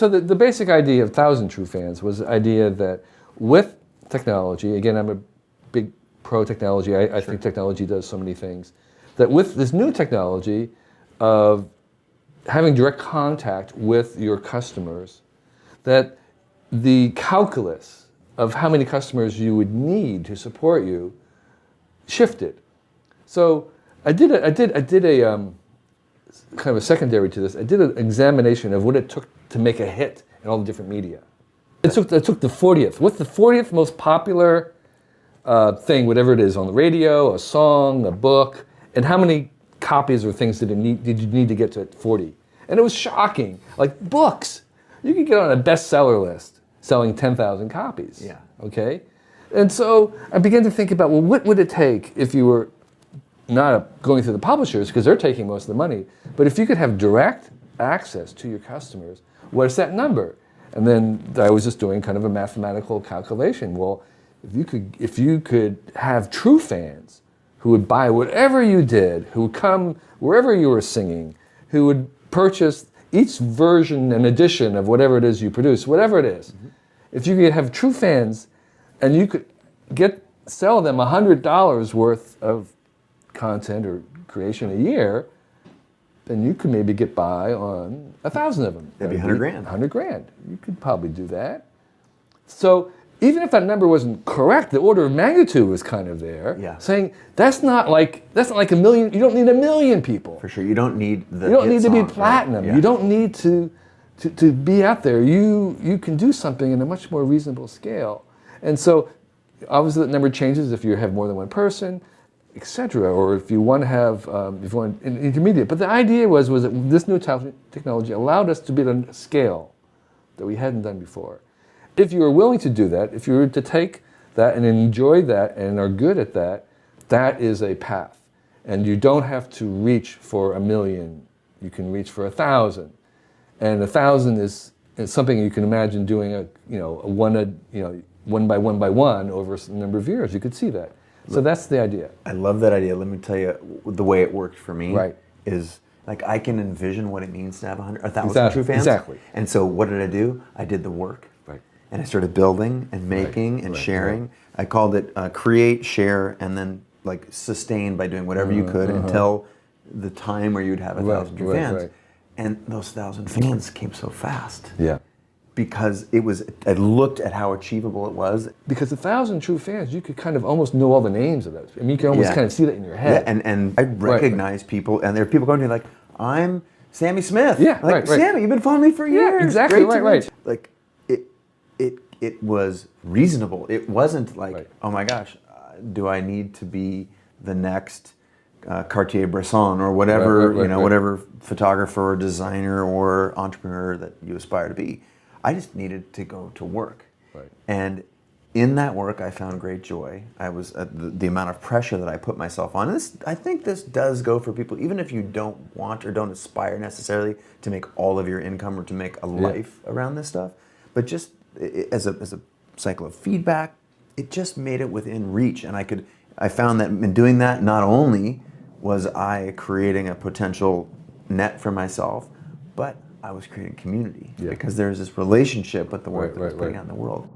So the basic idea of 1,000 True Fans was the idea that with technology, again, I'm a big pro technology. I think technology does so many things. That with this new technology of having direct contact with your customers, that the calculus of how many customers you would need to support you shifted. So I did a kind of a secondary to this. I did an examination of what it took to make a hit in all the different media. It took the 40th. What's the 40th most popular thing, whatever it is, on the radio, a song, a book, and how many copies or things did you need to get to 40? And it was shocking. Like books, you could get on a bestseller list selling 10,000 copies. Yeah. Okay? And so I began to think about, well, what would it take if you were not going through the publishers, because they're taking most of the money, but if you could have direct access to your customers, what's that number? And then I was just doing kind of a mathematical calculation. Well, if you could have true fans who would buy whatever you did, who would come wherever you were singing, who would purchase each version and edition of whatever it is you produce, whatever it is. Mm-hmm. If you could have true fans and you could sell them $100 worth of content or creation a year, then you could maybe get by on 1,000 of them. That'd be 100 grand. 100 grand. You could probably do that. So even if that number wasn't correct, the order of magnitude was kind of there. Yeah. Saying that's not like a million. You don't need a million people. For sure, you don't need the. You don't need to be songs, platinum. Right? Yeah. You don't need to be out there. You can do something in a much more reasonable scale. And so, obviously, that number changes if you have more than one person, etc. Or if you want to have if you want an intermediate. But the idea was that this new technology allowed us to be at a scale that we hadn't done before. If you are willing to do that, if you were to take that and enjoy that and are good at that, that is a path. And you don't have to reach for 1 million. You can reach for 1,000. And 1,000 is something you can imagine doing a one by one by one over a number of years. You could see that. So that's the idea. I love that idea. Let me tell you the way it worked for me. Right. Is like I can envision what it means to have 1,000 true fans. Exactly. And so what did I do? I did the work. Right. And I started building and making and sharing. Right. I called it create, share, and then like sustain by doing whatever you could until the time where you'd have 1,000 true fans. Right. And those 1,000 fans came so fast. Yeah. Because I looked at how achievable it was. Because 1,000 true fans, you could kind of almost know all the names of those. I mean, you can almost kind of see that in your head. Yeah, and I recognize people, and there are people going to me like, I'm Sammy Smith. Yeah, like, right. Sammy, you've been following me for years. Yeah, exactly, right. Like, it was reasonable. It wasn't like, oh my gosh, do I need to be the next Cartier-Bresson or whatever, whatever photographer or designer or entrepreneur that you aspire to be. I just needed to go to work. Right. And in that work, I found great joy. I was the amount of pressure that I put myself on. And I think this does go for people, even if you don't want or don't aspire necessarily to make all of your income or to make a life around this stuff. But just as a cycle of feedback, it just made it within reach. And I found that in doing that, not only was I creating a potential net for myself, but I was creating community because there's this relationship with the work that I was putting out in the world.